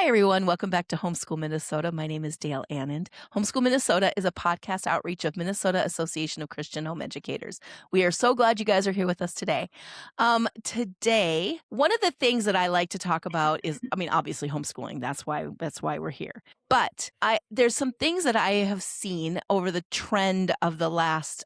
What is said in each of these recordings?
Hi, everyone. Welcome back to Homeschool Minnesota. My name is Dale Annand. Homeschool Minnesota is a podcast outreach of Minnesota Association of Christian Home Educators. We are so glad you guys are here with us today. Today, one of the things that I like to talk about is, obviously homeschooling. That's why we're here. But there's some things that I have seen over the trend of the last,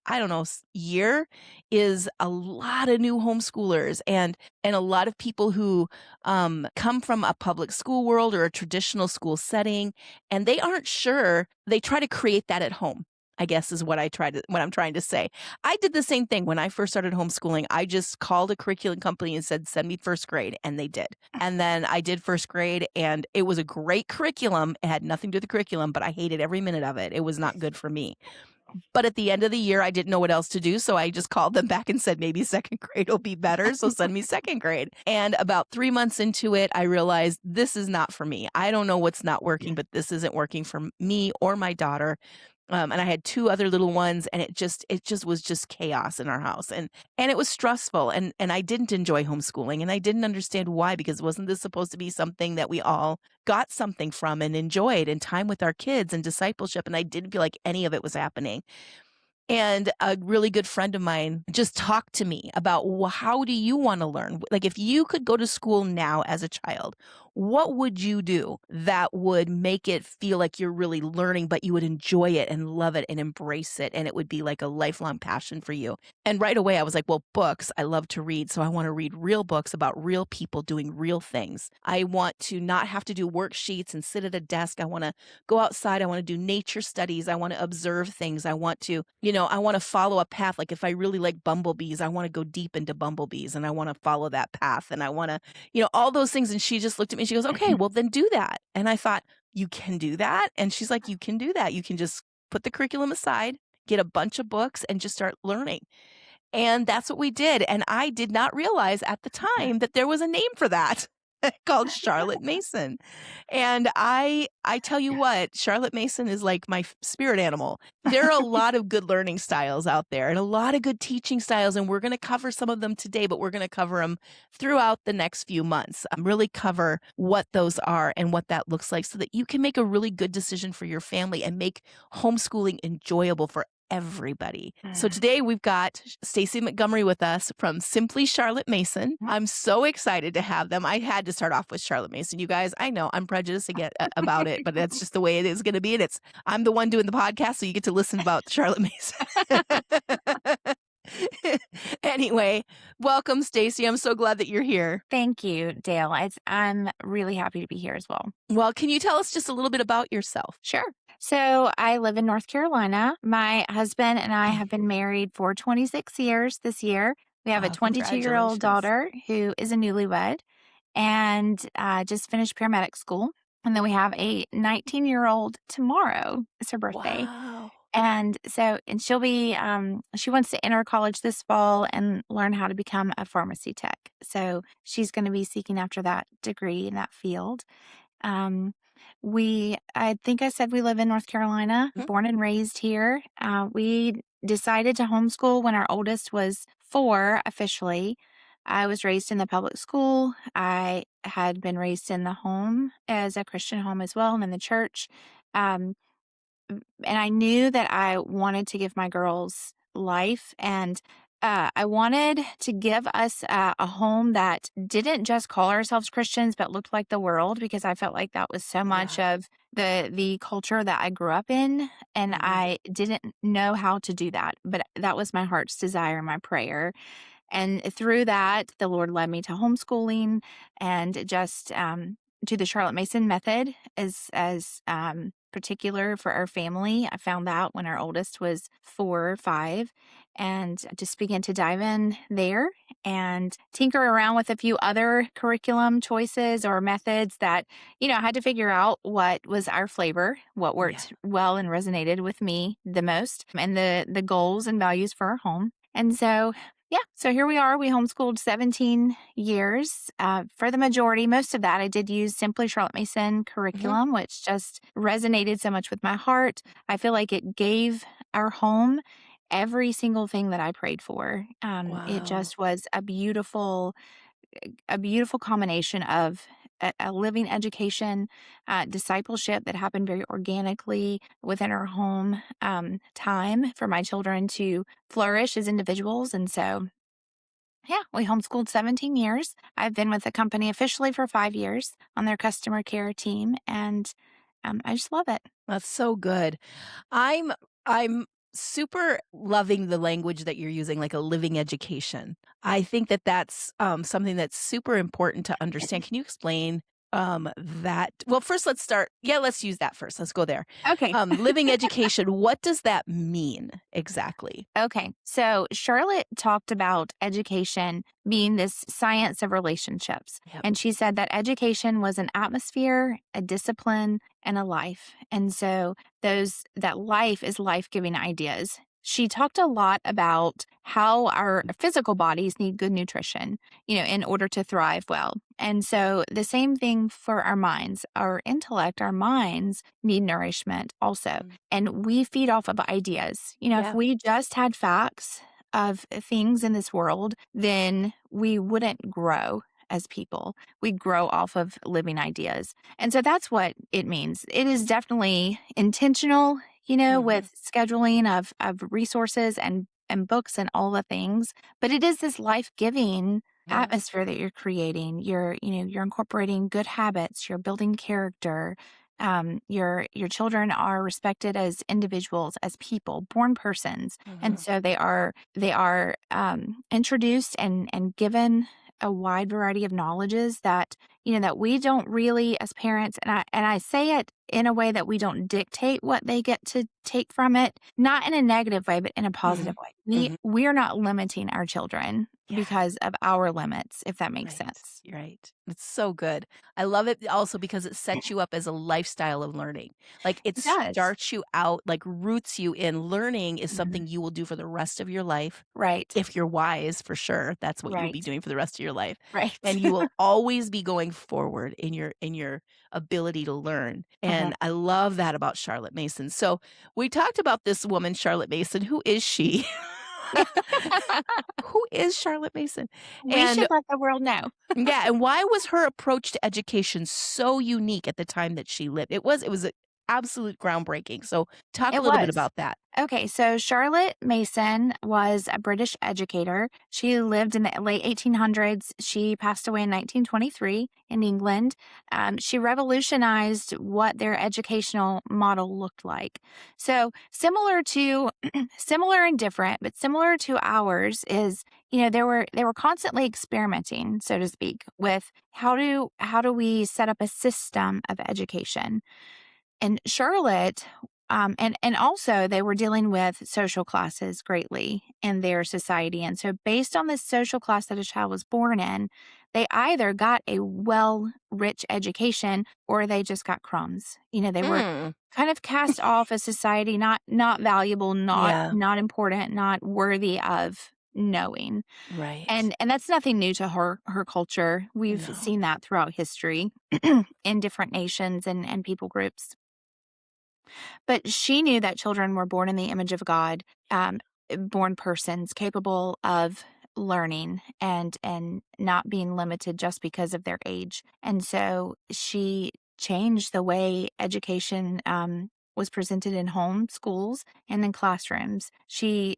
year is a lot of new homeschoolers and a lot of people who come from a public school world or a traditional school setting, and they aren't sure. They try to create that at home, I guess is what I'm trying to say. I did the same thing when I first started homeschooling. I just called a curriculum company and said, send me first grade. And they did. And then I did first grade, and it was a great curriculum. It had nothing to do with the curriculum, but I hated every minute of it. It was not good for me. But at the end of the year, I didn't know what else to do. So I just called them back and said, maybe second grade will be better. So send me second grade. And about 3 months into it, I realized this is not for me. I don't know what's not working, but this isn't working for me or my daughter. And I had 2 other little ones, and it just was just chaos in our house. And it was stressful. And I didn't enjoy homeschooling, and I didn't understand why, because wasn't this supposed to be something that we all got something from and enjoyed, and time with our kids and discipleship? And I didn't feel like any of it was happening. And a really good friend of mine just talked to me about, well, how do you want to learn? Like, if you could go to school now as a child, what would you do that would make it feel like you're really learning, but you would enjoy it and love it and embrace it, and it would be like a lifelong passion for you? And right away, I was like, well, books. I love to read, so I want to read real books about real people doing real things. I want to not have to do worksheets and sit at a desk. I want to go outside. I want to do nature studies. I want to observe things. I want to, I want to follow a path. Like, if I really like bumblebees, I want to go deep into bumblebees, and I want to follow that path, and I want to, all those things. And she just looked at me and she goes, okay, well then do that. And I thought, you can do that? And she's like, you can do that. You can just put the curriculum aside, get a bunch of books, and just start learning. And that's what we did. And I did not realize at the time that there was a name for that called Charlotte Mason. And I tell you what, Charlotte Mason is like my spirit animal. There are a lot of good learning styles out there and a lot of good teaching styles. And we're going to cover some of them today, but we're going to cover them throughout the next few months. Really cover what those are and what that looks like so that you can make a really good decision for your family and make homeschooling enjoyable for everybody. So today we've got Stacy Montgomery with us from Simply Charlotte Mason. I'm so excited to have them. I had to start off with Charlotte Mason. You guys, I know I'm prejudiced about it, but that's just the way it is going to be. And I'm the one doing the podcast, so you get to listen about Charlotte Mason. Anyway, welcome, Stacy. I'm so glad that you're here. Thank you, Dale. I'm really happy to be here as well. Well, can you tell us just a little bit about yourself? Sure. So I live in North Carolina. My husband and I have been married for 26 years this year. We have a 22-year-old daughter who is a newlywed and just finished paramedic school. And then we have a 19-year-old tomorrow. It's her birthday. Wow. And she'll be, she wants to enter college this fall and learn how to become a pharmacy tech. So she's going to be seeking after that degree in that field. I think I said we live in North Carolina, born and raised here. We decided to homeschool when our oldest was 4 officially. I was raised in the public school. I had been raised in the home as a Christian home as well, and in the church. And I knew that I wanted to give my girls life, and I wanted to give us a home that didn't just call ourselves Christians, but looked like the world, because I felt like that was so much of the culture that I grew up in, and I didn't know how to do that. But that was my heart's desire, my prayer. And through that, the Lord led me to homeschooling and just to the Charlotte Mason method as particular for our family. I found that when our oldest was 4 or 5, and just began to dive in there and tinker around with a few other curriculum choices or methods that, I had to figure out what was our flavor, what worked well and resonated with me the most, and the goals and values for our home. And so here we are. We homeschooled 17 years. For the majority, most of that, I did use Simply Charlotte Mason curriculum, which just resonated so much with my heart. I feel like it gave our home every single thing that I prayed for. It just was a beautiful combination of a living education, discipleship that happened very organically within our home, time for my children to flourish as individuals. And so, yeah, we homeschooled 17 years. I've been with the company officially for 5 years on their customer care team, and I just love it. That's so good. I'm super loving the language that you're using, like a living education. I think that that's, something that's super important to understand. Can you explain, that well, first, let's start let's use that first. Let's go there. Okay. Living education, what does that mean exactly? Okay. So Charlotte talked about education being this science of relationships. Yep. And she said that education was an atmosphere, a discipline, and a life. And so that life is life-giving ideas. She talked a lot about how our physical bodies need good nutrition, in order to thrive well. And so the same thing for our minds. Our intellect, our minds need nourishment also. Mm. And we feed off of ideas. If Yeah. we just had facts of things in this world, then we wouldn't grow as people. We grow off of living ideas. And so that's what it means. It is definitely intentional, Mhm. with scheduling of resources and books and all the things, but it is this life-giving Mhm. atmosphere that you're creating. You're incorporating good habits, you're building character. Your children are respected as individuals, as people, born persons, and Mhm. so they are introduced and given a wide variety of knowledges that we don't really as parents, and I say it in a way that we don't dictate what they get to take from it, not in a negative way, but in a positive Mhm. way. Mhm. We're not limiting our children Yeah. because of our limits, if that makes Right. sense. You're right. It's so good. I love it also because it sets you up as a lifestyle of learning. Like, it It does. starts you out, like, roots you in learning is Mhm. something you will do for the rest of your life. Right. If you're wise, for sure, that's what you'll be Right. doing for the rest of your life, Right. and you will always be going forward in your ability to learn, Uh-huh. and I love that about Charlotte Mason. So, we talked about this woman, Charlotte Mason. Who is she? Who is Charlotte Mason? We And should let the world know. yeah, and why was her approach to education so unique at the time that she lived? It was a absolute groundbreaking, so talk a It little bit was. about that. Okay, so Charlotte Mason was a British educator. She lived in the late 1800s. She passed away in 1923 in England. She revolutionized what their educational model looked like. So similar to, similar and different, but similar to ours is, they were constantly experimenting, so to speak, with how do we set up a system of education. And Charlotte, and also they were dealing with social classes greatly in their society. And so, based on the social class that a child was born in, they either got a rich education or they just got crumbs. They were Hmm. kind of cast off as society, not valuable, not Yeah. not important, not worthy of knowing. Right. And that's nothing new to her culture. We've No. seen that throughout history in different nations and people groups. But she knew that children were born in the image of God, born persons capable of learning and not being limited just because of their age. And so she changed the way education was presented in home schools and in classrooms. She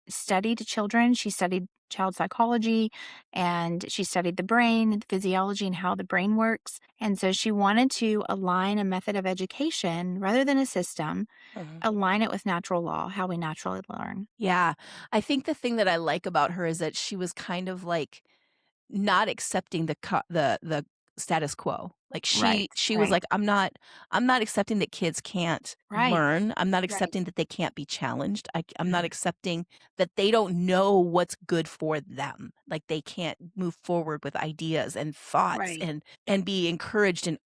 studied children. She studied child psychology, and she studied the brain, the physiology, and how the brain works. And so she wanted to align a method of education rather than a system, Mhm. align it with natural law, how we naturally learn. Yeah. I think the thing that I like about her is that she was kind of, like, not accepting the status quo. Like, Right, she was right, like, I'm not accepting that kids can't right, learn. I'm not right. accepting that they can't be challenged. I'm not Mhm. accepting that they don't know what's good for them. Like, they can't move forward with ideas and thoughts Right. and be encouraged in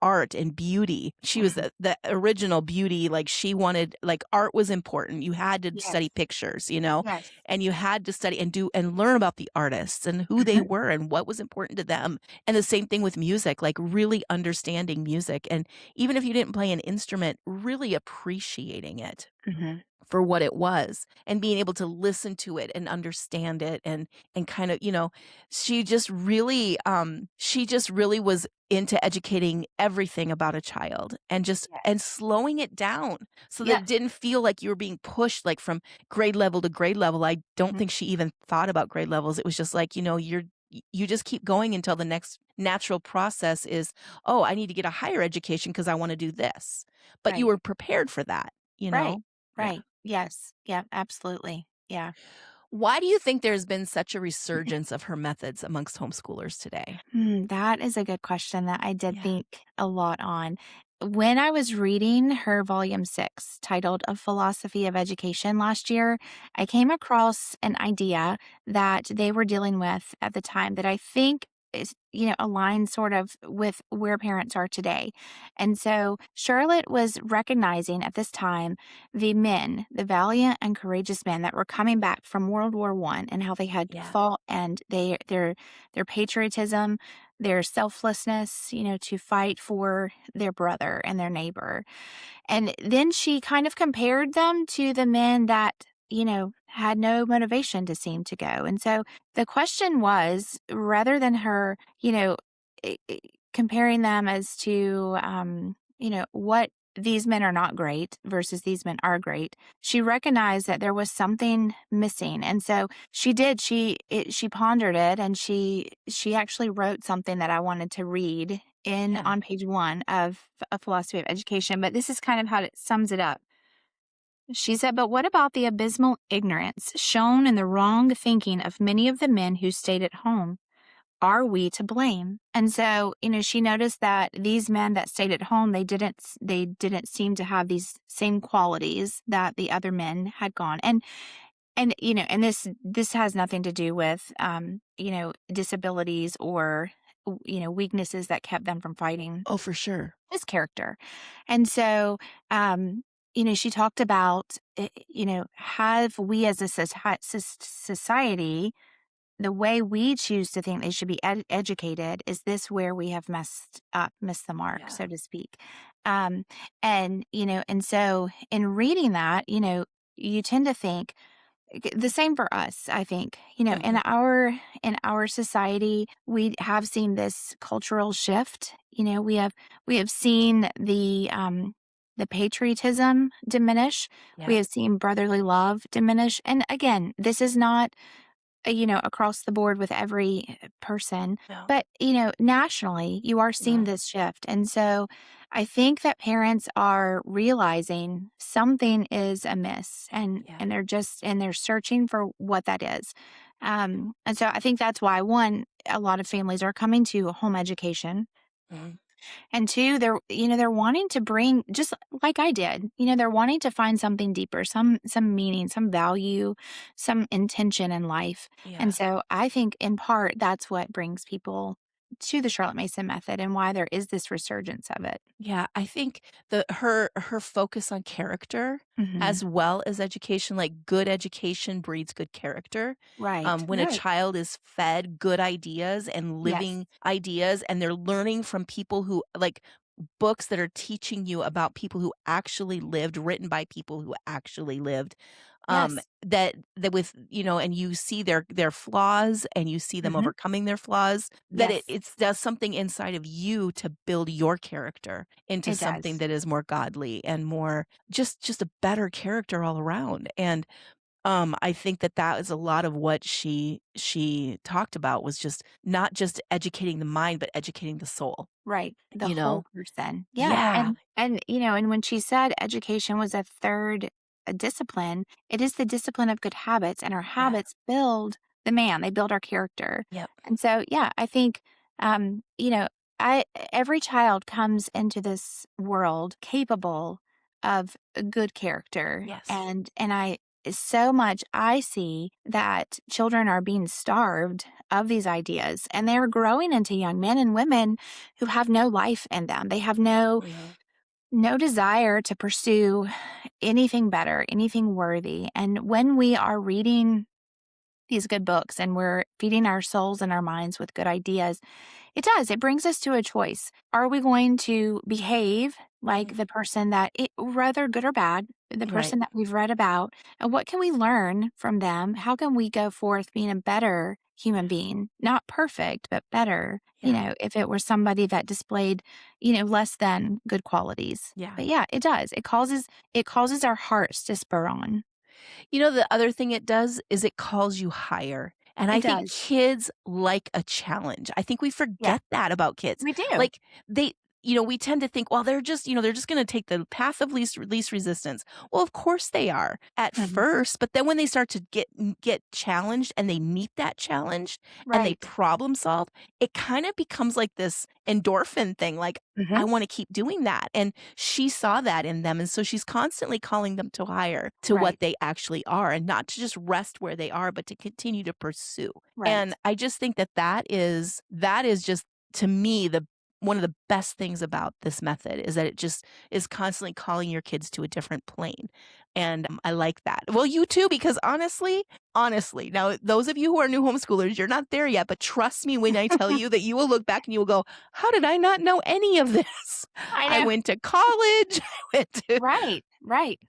art and beauty. She was Mhm. the original beauty. Like, she wanted, like, art was important. You had to study Yes, pictures, yes. and you had to study and do and learn about the artists and who they Mhm, were and what was important to them. And the same thing with music, like, really understanding music, and even if you didn't play an instrument, really appreciating it. mhm. for what it was, and being able to listen to it and understand it, and kind of, she just really was into educating everything about a child, and Yes. slowing it down so that Yep. it didn't feel like you were being pushed like from grade level to grade level. I don't Mhm. think she even thought about grade levels. It was just like, you just keep going until the next natural process is, oh, I need to get a higher education because I want to do this. But you Right. were prepared for that, you Right. know? Yeah. Right. Yes. Yeah, absolutely. Yeah. Why do you think there's been such a resurgence of her methods amongst homeschoolers today? That is a good question that I did Yeah. think a lot on. When I was reading her volume 6, titled A Philosophy of Education last year, I came across an idea that they were dealing with at the time that I think is, aligns sort of with where parents are today. And so Charlotte was recognizing at this time the men, the valiant and courageous men that were coming back from World War One and how they had Yeah. fought and their patriotism, their selflessness, to fight for their brother and their neighbor. And then she kind of compared them to the men that, had no motivation to seem to go. And so the question was, rather than her, i- i- comparing them as to, what these men are not great versus these men are great, she recognized that there was something missing. And so she pondered it, and she actually wrote something that I wanted to read in Yeah. on page 1 of A Philosophy of Education, but this is kind of how it sums it up. She said, "But what about the abysmal ignorance shown in the wrong thinking of many of the men who stayed at home? Are we to blame?" And so, she noticed that these men that stayed at home, they didn't seem to have these same qualities that the other men had gone. And this has nothing to do with disabilities or weaknesses that kept them from fighting. Oh, for sure. His character. And so, she talked about, have we as a society, the way we choose to think they should be educated, is this where we have missed the mark, Yeah. so to speak? Um, and so in reading that, you tend to think, the same for us, I think. In Mhm. our society, we have seen this cultural shift. We have seen the patriotism diminish. We Yeah. have seen brotherly love diminish. And again, this is not across the board with every person. No. But, nationally, you are seeing No. this shift. And so I think that parents are realizing something is amiss, Yeah. and they're searching for what that is. And so I think that's why, one, a lot of families are coming to home education, Mhm. and two, they're wanting to bring, just like I did, they're wanting to find something deeper, some meaning, some value, some intention in life. And Yeah. so I think in part that's what brings people to the Charlotte Mason method and why there is this resurgence of it. Yeah, I think her focus on character Hmm. as well as education, like good education breeds good character. Right. When a Right. child is fed good ideas and Yes. living ideas, and they're learning from people who like books that are teaching you about people who actually lived, written by people who actually lived, Yes. that with, and you see their flaws, and you see them Hmm. overcoming their flaws, that it Yes. it does something inside of you to build your character into It something does. that is more godly and more just a better character all around. And I think that is a lot of what she talked about, was just not just educating the mind, but educating the soul, Right. The you whole know? person. Yeah. Yeah. And when she said education was a third discipline, it is the discipline of good habits, and our Yeah. habits build the man. They build our character. Yep. And so, yeah, I think, um, you know, every child comes into this world capable of a good character. Yes. And I so much I see that children are being starved of these ideas, and they're growing into young men and women who have no life in them. They have Mhm. no desire to pursue anything better, anything worthy. And when we are reading these good books and we're feeding our souls and our minds with good ideas, it brings us to a choice. Are we going to behave like Mhm. the person that, whether good or bad, the Right. person that we've read about, and what can we learn from them? How can we go forth being a better human being? Not perfect, but better, Yeah. if it were somebody that displayed, less than good qualities. Yeah. But yeah, it does. It causes our hearts to spur on. The other thing it does is it calls you higher. And I It think does. kids like a challenge. I think we Yeah, forget that about kids. we do. Like they we tend to think, well, they're just going to take the path of least resistance. Well, of course they are at Mhm. first, but then when they start to get challenged and they meet that challenge and they Right. problem solve, it kind of becomes like this endorphin thing. Like I Mhm. want to keep doing that. And she saw that in them. And so she's constantly calling them to higher, to what Right. they actually are, and not to just rest where they are, but to continue to pursue. And Right. I just think that is just, to me, the one of the best things about this method is that it just is constantly calling your kids to a different plane. And I like that. Well, you too, because honestly, now those of you who are new homeschoolers, you're not there yet, but trust me when I tell you that you will look back and you will go, how did I not know any of this? I I know. went to college. I went to Right. Right.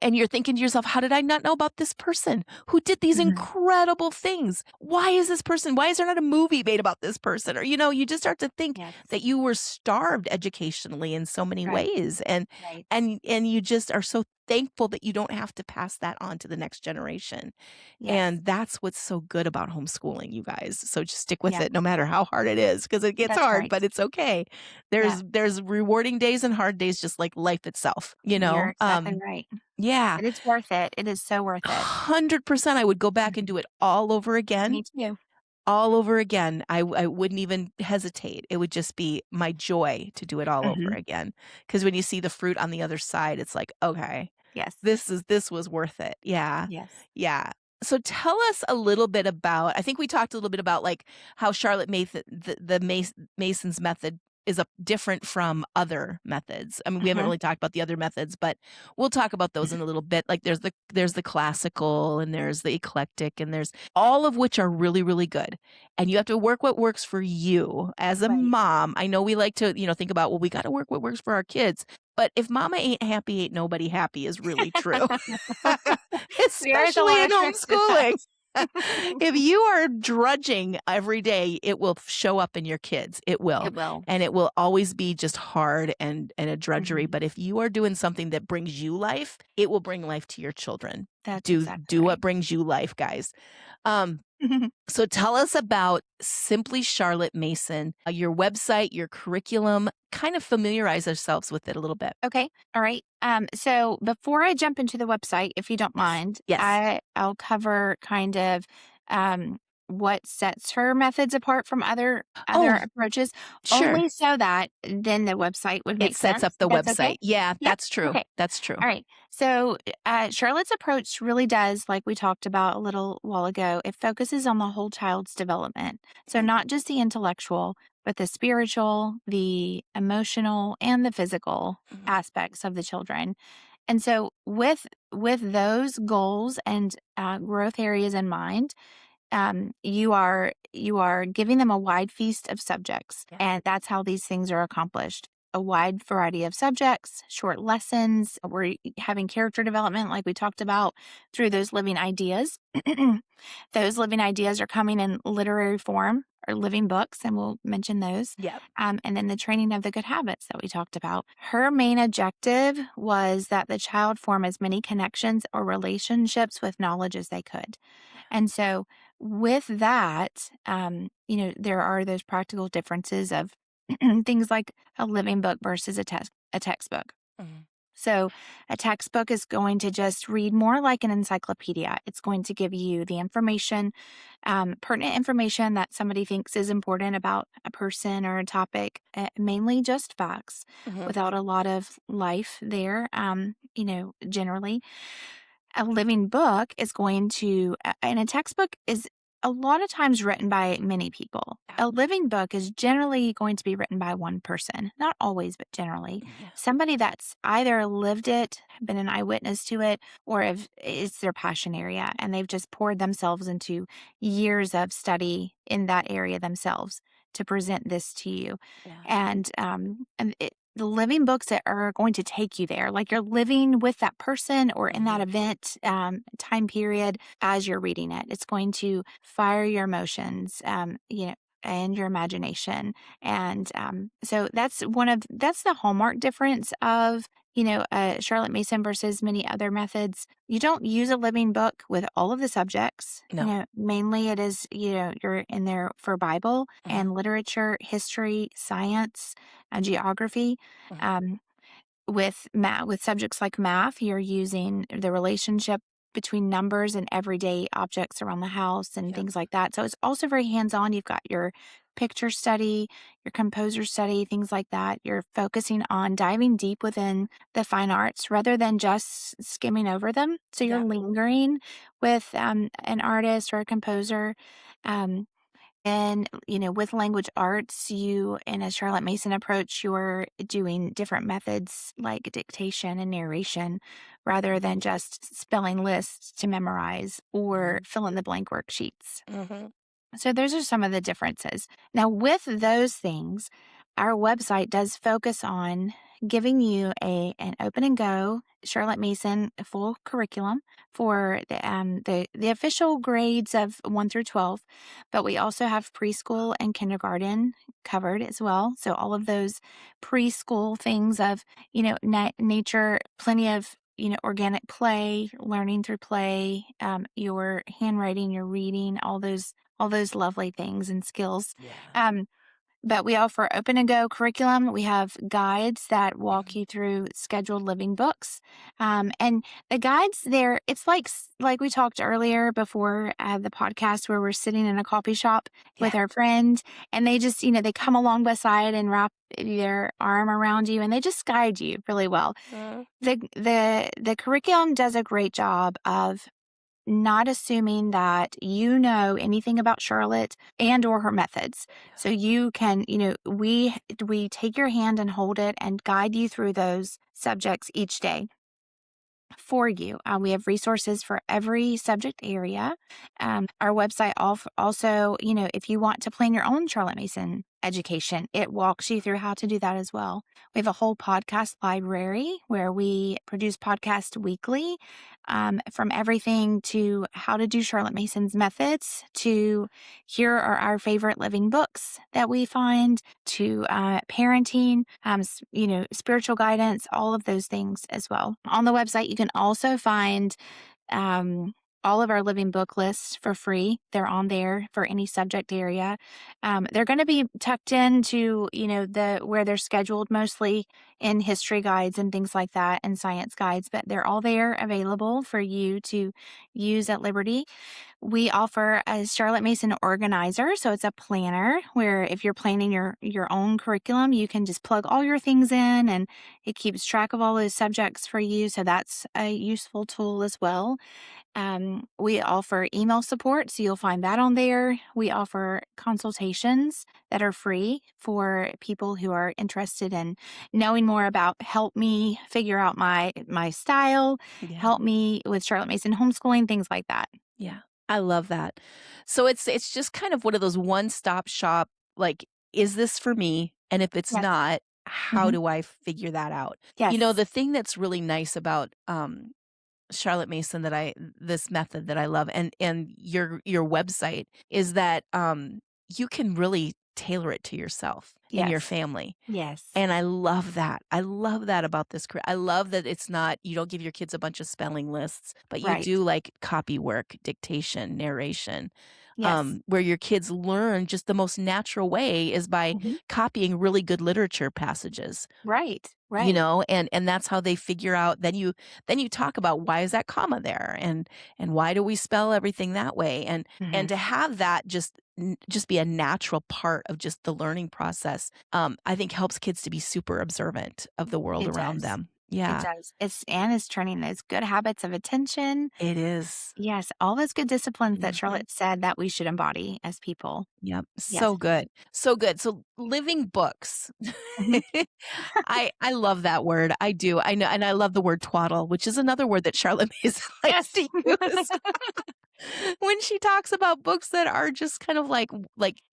and you're thinking to yourself, how did I not know about this person who did these Mhm. incredible things? Why is there not a movie made about this person? Or, you just start to think Yes. that you were starved educationally in so many Right. ways. And, Right. and you just are so thankful that you don't have to pass that on to the next generation. Yes. And that's what's so good about homeschooling, you guys. So just stick with Yeah. it no matter how hard it is, because it gets That's hard, right. but it's okay. Yeah. There's rewarding days and hard days just like life itself, you You're know? exactly right. Yeah. It is worth it. It is so worth it. 100% I would go back and Mhm. do it all over again. Me too. All over again. I wouldn't even hesitate. It would just be my joy to do it all over Mhm. again. Because when you see the fruit on the other side, it's like, "Okay, Yes. this was worth it." Yeah. Yes. Yeah. So tell us a little bit about, I think we talked a little bit about, like, how Charlotte Mason Mason's method is different from other methods. I mean, we haven't Mhm. really talked about the other methods, but we'll talk about those in a little bit. Like there's the classical and there's the eclectic and there's all of which are really, really good. And you have to work what works for you. As a Right. mom, I know we like to, think about, well, we got to work what works for our kids. But if mama ain't happy, ain't nobody happy is really true, There is a especially lot in of truth to that. homeschooling. If you are drudging every day, it will show up in your kids. It will. It will. And it will always be just hard and a drudgery. Mhm. But if you are doing something that brings you life, it will bring life to your children. That's exactly Do right. what brings you life, guys. Um, so tell us about Simply Charlotte Mason, your website, your curriculum, kind of familiarize ourselves with it a little bit. Okay. All right. So before I jump into the website, if you don't Yes. mind, Yes. I'll cover kind of um, what sets her methods apart from other Oh, approaches, sure. only so that then the website would It make sets up sense. the That's okay. website. Yeah, Yep. that's true. Okay. That's true. All right. So Charlotte's approach really does, like we talked about a little while ago, it focuses on the whole child's development. So Mhm. not just the intellectual, but the spiritual, the emotional, and the physical Mhm. aspects of the children. And so with those goals and growth areas in mind, you are giving them a wide feast of subjects, Yeah. and that's how these things are accomplished. A wide variety of subjects, short lessons. We're having character development, like we talked about, through those living ideas. Those living ideas are coming in literary form or living books, and we'll mention those. Yep. And then the training of the good habits that we talked about. Her main objective was that the child form as many connections or relationships with knowledge as they could. And so, with that, there are those practical differences of things like a living book versus a textbook. Mhm. So, a textbook is going to just read more like an encyclopedia. It's going to give you the information, pertinent information that somebody thinks is important about a person or a topic, mainly just facts Mhm. without a lot of life there, generally a living book is going to and a textbook is a lot of times written by many people. Yeah. A living book is generally going to be written by one person, not always, but generally. Yeah. Somebody that's either lived it, been an eyewitness to it, or if it's their passion area and they've just poured themselves into years of study in that area themselves to present this to you. Yeah. And the living books that are going to take you there. Like you're living with that person or in that Mhm. event time period as you're reading it. It's going to fire your emotions, and your imagination. And so that's the hallmark difference of Charlotte Mason versus many other methods. You don't use a living book with all of the subjects. No. Mainly it is, you're in there for Bible Mhm. and literature, history, science, and geography. Mhm. Um, with subjects like math, you're using the relationship between numbers and everyday objects around the house and Yep. things like that. So it's also very hands-on. You've got your picture study, your composer study, things like that. You're focusing on diving deep within the fine arts rather than just skimming over them. So you're Yep. lingering with an artist or a composer. Um, and, with language arts, in a Charlotte Mason approach, you're doing different methods like dictation and narration rather Mhm. than just spelling lists to memorize or Mhm. fill in the blank worksheets. Mhm. So those are some of the differences. Now, with those things, our website does focus on giving you an open and go Charlotte Mason full curriculum for the official grades of 1 through 12, but we also have preschool and kindergarten covered as well. So all of those preschool things of nature, plenty of organic play, learning through play, your handwriting, your reading, all those lovely things and skills. Yeah. Um, but we offer open and go curriculum. We have guides that walk Mhm. you through scheduled living books. And the guides there, it's like we talked earlier before the podcast where we're sitting in a coffee shop with Yeah. our friend and they just, they come along beside and wrap their arm around you and they just guide you really well. Mhm. The curriculum does a great job of not assuming that you know anything about Charlotte and or her methods. Yeah. So you can, we take your hand and hold it and guide you through those subjects each day for you. We have resources for every subject area. Our website also, if you want to plan your own Charlotte Mason education, it walks you through how to do that as well. We have a whole podcast library where we produce podcasts weekly, from everything to how to do Charlotte Mason's methods to here are our favorite living books that we find to parenting, spiritual guidance, all of those things as well. On the website, you can also find um, all of our living book lists for free. They're on there for any subject area. They're going to be tucked into, the where they're scheduled mostly in history guides and things like that and science guides, but they're all there available for you to use at liberty. We offer a Charlotte Mason organizer. So it's a planner where if you're planning your own curriculum, you can just plug all your things in and it keeps track of all those subjects for you. So that's a useful tool as well. We offer email support, so you'll find that on there. We offer consultations that are free for people who are interested in knowing more about help me figure out my style, Yeah. help me with Charlotte Mason homeschooling, things like that. Yeah. I love that. So it's just kind of one of those one-stop shop, like, is this for me? And if it's Yes. not, how Mhm. do I figure that out? Yes. The thing that's really nice about Charlotte Mason that I this method that I love and your website is that you can really tailor it to yourself and your Yes. family. Yes. And I love that. I love that about this I love that it's not you don't give your kids a bunch of spelling lists, but you Right. do like copy work, dictation, narration, Yes. where your kids learn just the most natural way is by Mhm. copying really good literature passages. Right. Right. And that's how they figure out then you talk about why is that comma there and why do we spell everything that way and Mhm. to have that just be a natural part of just the learning process, I think helps kids to be super observant of the world It around does. them. It Yeah, does. It's turning those good habits of attention. it is. Yes, all those good disciplines that Mhm. Charlotte said that we should embody as people. Yep, Yes. so good, so good. So living books. Mhm. I love that word. I do. I know, and I love the word twaddle, which is another word that Charlotte Mason likes Yes. to use. when she talks about books that are just kind of like,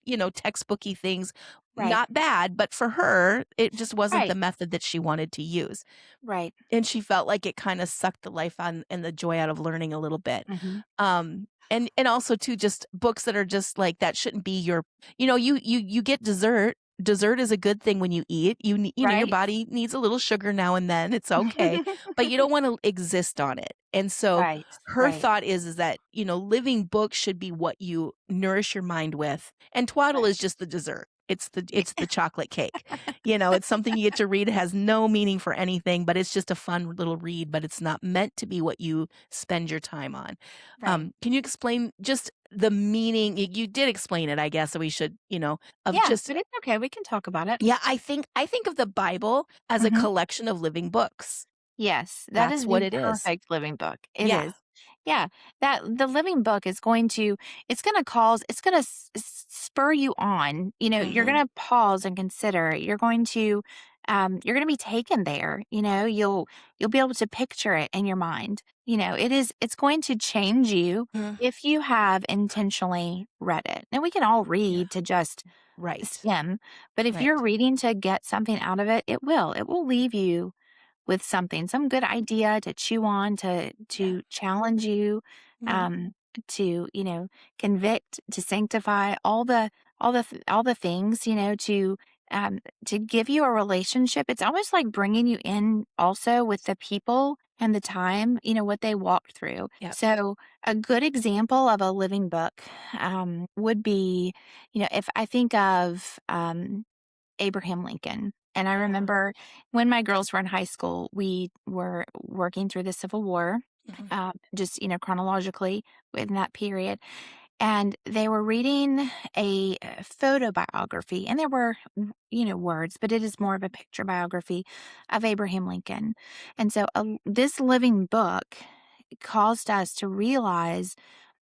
textbooky things, Right. not bad, but for her, it just wasn't the Right. method that she wanted to use. Right. And she felt like it kinda sucked the life on and the joy out of learning a little bit. Mhm. And also too, just books that are just like that shouldn't be you get dessert. Dessert is a good thing when you eat. Your Right. body needs a little sugar now and then, it's okay, but you don't wanna exist on it. And so Right. her Right. thought is that, living books should be what you nourish your mind with, and twaddle Right. is just the dessert. It's the Yeah. it's the chocolate cake. It's something you get to read. It has no meaning for anything, but it's just a fun little read, but it's not meant to be what you spend your time on. Right. Can you explain just the meaning? You did explain it, I guess, so we should, of Yeah, just but it's okay. We can talk about it. yeah, I think of the Bible as a Mhm. collection of living books. Yes, that That's is what the it is. perfect living book. It Yeah. is. Yeah, that the living book is going to it's gonna spur you on. You're Mhm. gonna pause and consider. You're gonna be taken there. You'll be able to picture it in your mind. It's going to change you Mm. if you have intentionally read it. And we can all Yeah. read to just Right. skim, but if you're Right. reading to get something out of it, it will. It will leave you with something, some good idea to chew on, to Yeah. challenge you, Mhm. um, to convict, to sanctify, all the things, to give you a relationship. It's almost like bringing you in also with the people and the time, what they walked through. Yep. So a good example of a living book would be, if I think of Abraham Lincoln. And I Yeah. remember when my girls were in high school, we were working through the Civil War, Mhm. just, chronologically in that period. And they were reading a photo biography, and there were, words, but it is more of a picture biography of Abraham Lincoln. And so this living book caused us to realize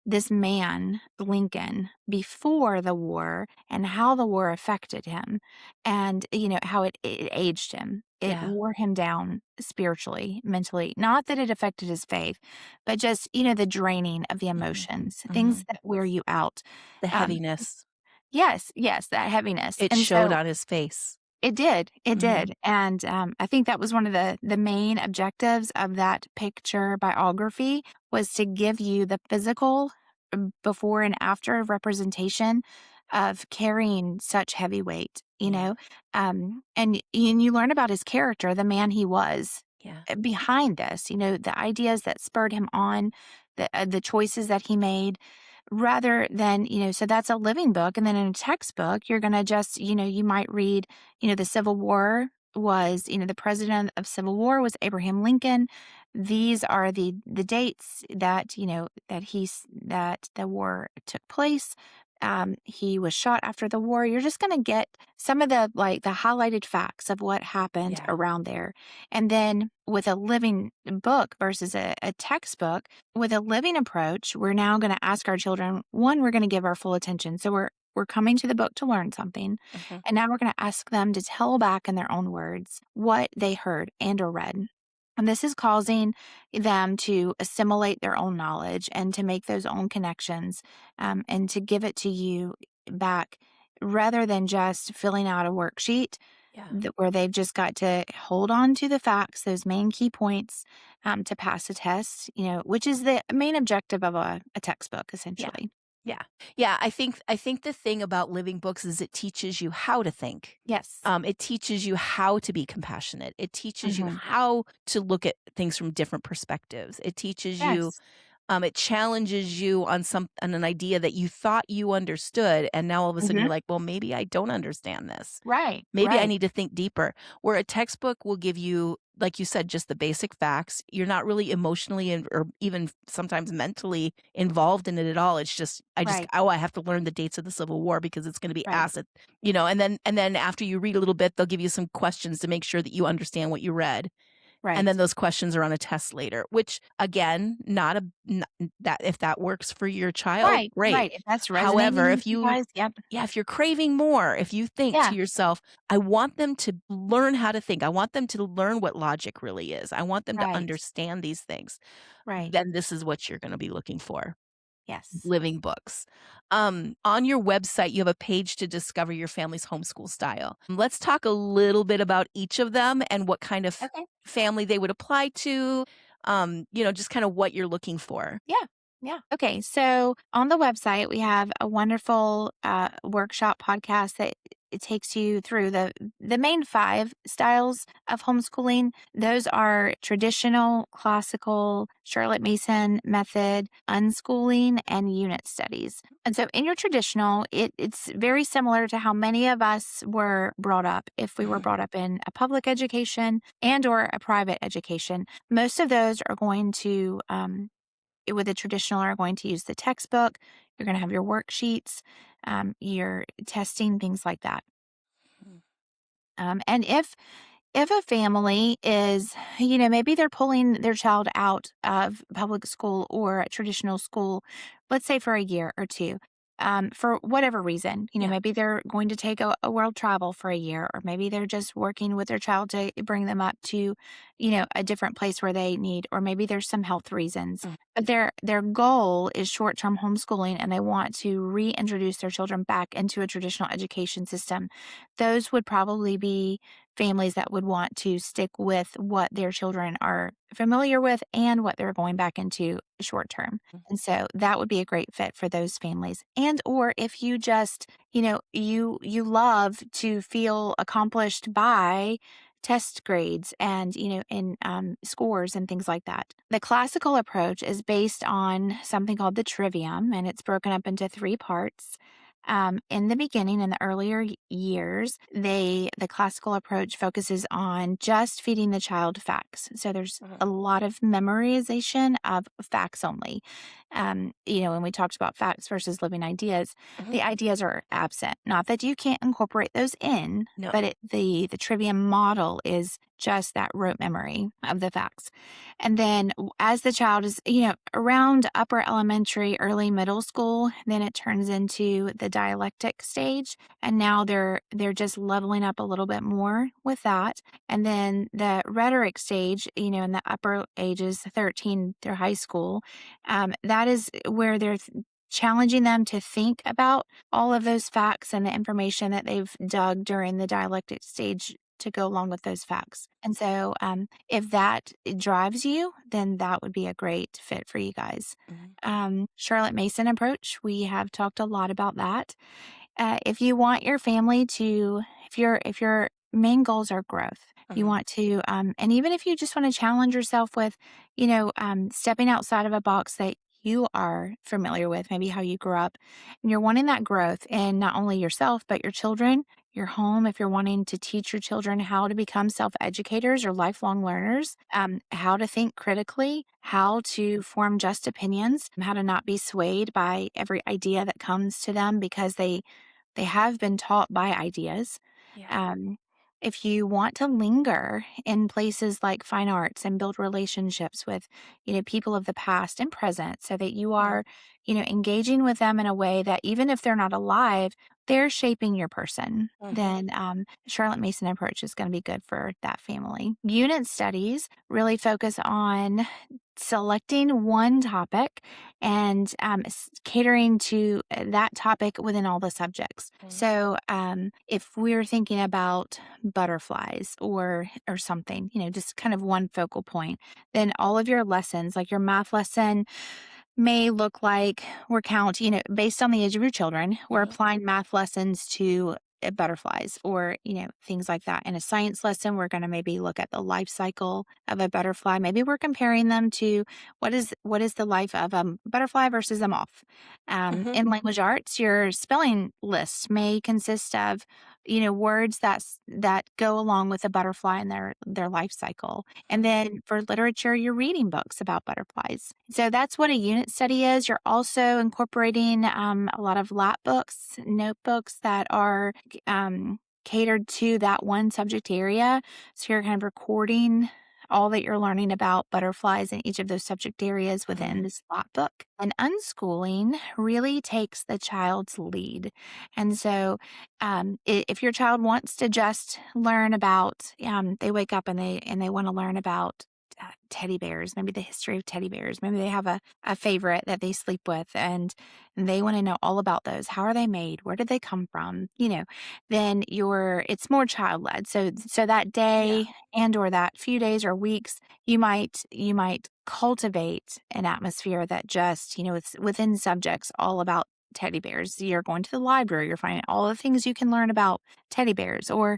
this man, Lincoln, before the war and how the war affected him and, how it aged him. It Yeah. wore him down spiritually, mentally. Not that it affected his faith, but just, the draining of the Mhm. emotions, things Mhm. that wear you out. The Um, heaviness. yes, yes, that heaviness. It And showed so on his face. it did, it Mhm. did, and, I think that was one of the main objectives of that picture biography was to give you the physical, before and after representation of carrying such heavy weight, Yeah. and you learn about his character, the man he was, Yeah. behind this, the ideas that spurred him on, the choices that he made, rather than, so that's a living book. And then in a textbook, you're going to just, you might read, the Civil War was, the president of Civil War was Abraham Lincoln. These are the dates that, that the war took place. He was shot after the war. You're just going to get some of the highlighted facts of what happened Yeah. around there. And then with a living book versus a textbook, with a living approach, we're now going to ask our children, one, we're going to give our full attention. So we're coming to the book to learn something. Mhm. And now we're going to ask them to tell back in their own words what they heard and or read. And this is causing them to assimilate their own knowledge and to make those own connections, and to give it to you back rather than just filling out a worksheet Yeah. where they've just got to hold on to the facts, those main key points, to pass a test, which is the main objective of a textbook, Yeah. essentially. Yeah. Yeah, I think the thing about living books is it teaches you how to think. Yes. It teaches you how to be compassionate. It teaches you Hmm. how to look at things from different perspectives. It teaches you Yes. it challenges you on an idea that you thought you understood, and now all of a sudden Hmm. you're like, "Well, maybe I don't understand this. Right. Maybe I Right. need to think deeper." Where a textbook will give you, like you said, just the basic facts. You're not really emotionally or even sometimes mentally involved in it at all. It's just Right. oh, I have to learn the dates of the Civil War because it's going to be Right. asked, and then after you read a little bit, they'll give you some questions to make sure that you understand what you read. And Right. then those questions are on a test later, which again, not a n that if that works for your child, Right. great. Right. If that's However, resonating with you guys, yep. if you're craving more, if you think to Yeah. yourself, "I want them to learn how to think. I want them to learn what logic really is. I want them to Right. understand these things," Right. then this is what you're gonna be looking for. Yes. living books. On your website, you have a page to discover your family's homeschool style. Let's talk a little bit about each of them and what kind of Okay. family they would apply to, just kind of what you're looking for. Yeah. Yeah. Okay. So on the website, we have a wonderful workshop podcast that it takes you through the main 5 styles of homeschooling. Those are traditional, classical, Charlotte Mason method, unschooling, and unit studies. And so in your traditional, it's very similar to how many of us were brought up. If we were Mhm. brought up in a public education and or a private education, most of those are going to with the traditional are going to use the textbook. You're going to have your worksheets, your testing, things like that. Mhm. And if a family is, maybe they're pulling their child out of public school or a traditional school, let's say for a year or two, for whatever reason, Yeah. maybe they're going to take a world travel for a year, or maybe they're just working with their child to bring them up to, a different place where they need, or maybe there's some health reasons. Mm. But their goal is short term homeschooling and they want to reintroduce their children back into a traditional education system. Those would probably be families that would want to stick with what their children are familiar with and what they're going back into short term. Mm. And so that would be a great fit for those families. And or if you just, you love to feel accomplished by test grades and in scores and things like that. The classical approach is based on something called the trivium, and it's broken up into 3 parts. In the beginning, in the earlier years, the classical approach focuses on just feeding the child facts. So there's Mhm. a lot of memorization of facts only. When we talked about facts versus living ideas, Mhm. the ideas are absent. Not that you can't incorporate those in, No. but the trivium model is just that rote memory of the facts. And then as the child is, around upper elementary, early middle school, then it turns into the dialectic stage. And now they're just leveling up a little bit more with that. And then the rhetoric stage, in the upper ages, 13 through high school, that is where they're challenging them to think about all of those facts and the information that they've dug during the dialectic stage to go along with those facts. And so, if that drives you, then that would be a great fit for you guys. Mhm. Charlotte Mason approach, we have talked a lot about that. If you want your family to, if your main goals are growth, you Mhm. want to, and even if you just want to challenge yourself with, stepping outside of a box that you are familiar with, maybe how you grew up, and you're wanting that growth in not only yourself, but your children, your home, if you're wanting to teach your children how to become self educators or lifelong learners, how to think critically, how to form just opinions, how to not be swayed by every idea that comes to them because they have been taught by ideas. Yeah. Um, if you want to linger in places like fine arts and build relationships with, people of the past and present so that you Mhm. are, engaging with them in a way that even if they're not alive, they're shaping your person, Mhm. then Charlotte Mason approach is going to be good for that family. Unit studies really focus on selecting one topic and catering to that topic within all the subjects. Mhm. So, if we're thinking about butterflies or something, just kind of one focal point, then all of your lessons, like your math lesson, may look like based on the age of your children, we're Mhm. applying math lessons to butterflies or, things like that. In a science lesson, we're going to maybe look at the life cycle of a butterfly. Maybe we're comparing them to what is the life of a butterfly versus a moth. Mhm. In language arts, your spelling list may consist of, words that go along with a butterfly and their life cycle. And Mhm. then for literature, you're reading books about butterflies. So that's what a unit study is. You're also incorporating a lot of lap books, notebooks that are catered to that one subject area. So you're kind of recording all that you're learning about butterflies in each of those subject areas within Mhm. this lap book. And unschooling really takes the child's lead. And so if your child wants to just learn about, they wake up and they want to learn about teddy bears, maybe the history of teddy bears. Maybe they have a favorite that they sleep with and they want to know all about those. How are they made? Where did they come from? Then it's more child led. So that Yeah. day and or that few days or weeks, you might cultivate an atmosphere that just, it's within subjects all about teddy bears. You're going to the library, you're finding all the things you can learn about teddy bears or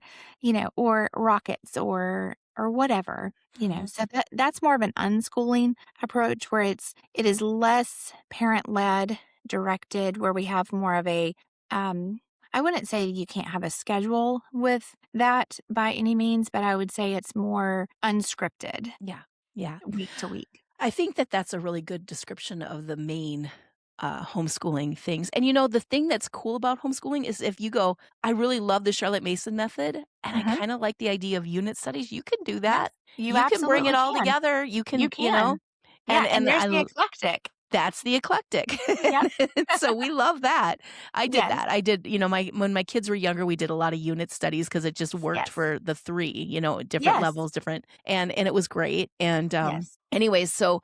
rockets or whatever. Mhm. So that's more of an unschooling approach where it is less parent led, directed, where we have more of a I wouldn't say you can't have a schedule with that by any means, but I would say it's more unscripted Yeah. Yeah. week to week. I think that that's a really good description of the main homeschooling things. And the thing that's cool about homeschooling is if you go, I really love the Charlotte Mason method, and I Mhm. kind of like the idea of unit studies. You can do Yes, that. you You can bring it absolutely all can. together. You You can, can. Yeah, and and there's the eclectic. that's the eclectic. Yep. So we love that. I did Yes. that. I did, when my kids were younger, we did a lot of unit studies because it just worked Yes. for the three, different Yes. levels, different, and it was great. And Yes. anyways, so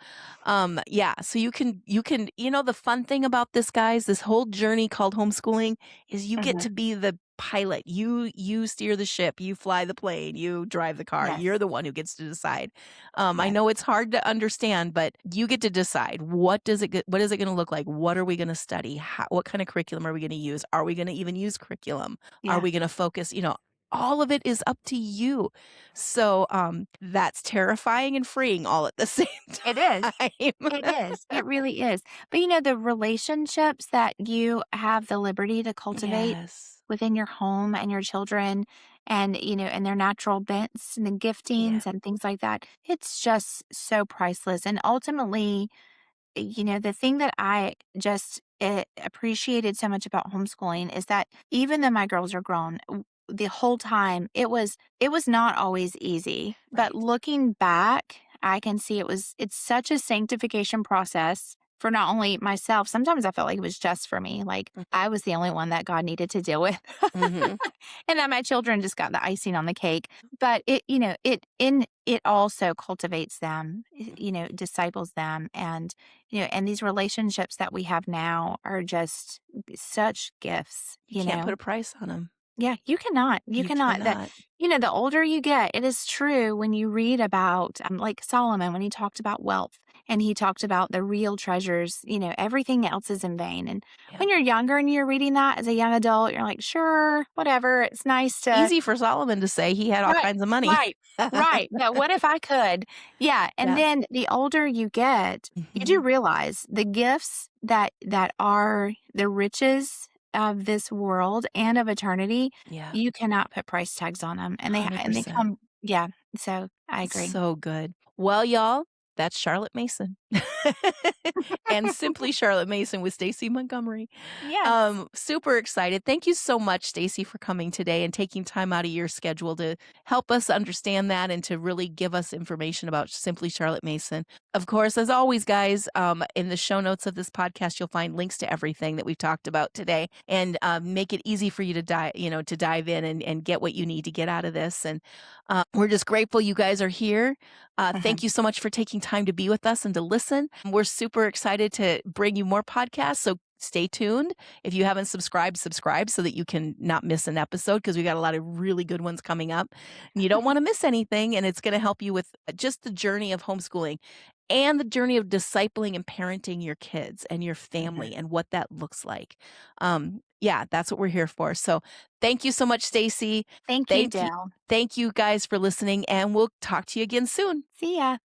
yeah, so you can, the fun thing about this, guys, this whole journey called homeschooling is you get Mhm. to be the pilot. You steer the ship, you fly the plane, you drive the car. You're Yes. the one who gets to decide. I Yes. know it's hard to understand, but you get to decide what is it going to look like? What are we going to study? What kind of curriculum are we going to use? Are we going to even use curriculum? Are Yeah. we going to focus? All of it is up to you. So that's terrifying and freeing all at the same It is. time. It is. It really is. But, the relationships that you have the liberty to cultivate Yes. within your home and your children and their natural bents and the Yeah. giftings and things like that, it's just so priceless. And ultimately, the thing that I just appreciated so much about homeschooling is that even though my girls are grown, the whole time it was not always easy. But Right. looking back, I can see it's such a sanctification process for not only myself. Sometimes I felt like it was just for me, like I was the only one that God needed to deal with. Mm-hmm. And that my children just got the icing on the cake. But it also cultivates them, disciples them, and these relationships that we have now are just such gifts, You can't put a price on them. Yeah, you cannot. You You cannot. cannot. The older you get, it is true when you read about, like Solomon, when he talked about wealth and he talked about the real treasures, everything else is in vain. And Yeah. when you're younger and you're reading that as a young adult, you're like, sure, whatever. It's nice to, Easy for Solomon to say. He had all right, kinds of money. right, right. But what if I could? Yeah. And Yeah. then the older you get, you do Mhm. realize the gifts that are the riches of this world and of eternity, Yeah. you cannot put price tags on them, and they 100%. come. Yeah. So I agree. So good. Well, y'all, that's Charlotte Mason. And Simply Charlotte Mason with Stacy Montgomery. Yes. Super excited. Thank you so much, Stacy, for coming today and taking time out of your schedule to help us understand that and to really give us information about Simply Charlotte Mason. Of course, as always, guys, in the show notes of this podcast, you'll find links to everything that we've talked about today and make it easy for you to dive in and get what you need to get out of this. And we're just grateful you guys are here. Mhm. Thank you so much for taking time to be with us and to listen. We're super excited to bring you more podcasts. So stay tuned. If you haven't subscribe so that you can not miss an episode because we got a lot of really good ones coming up. And you don't want to miss anything. And it's going to help you with just the journey of homeschooling and the journey of discipling and parenting your kids and your Mhm. family and what that looks like. Yeah, that's what we're here for. So thank you so much, Stacy. Thank you, Thank you. Dale. Thank you guys for listening, and we'll talk to you again soon. See ya.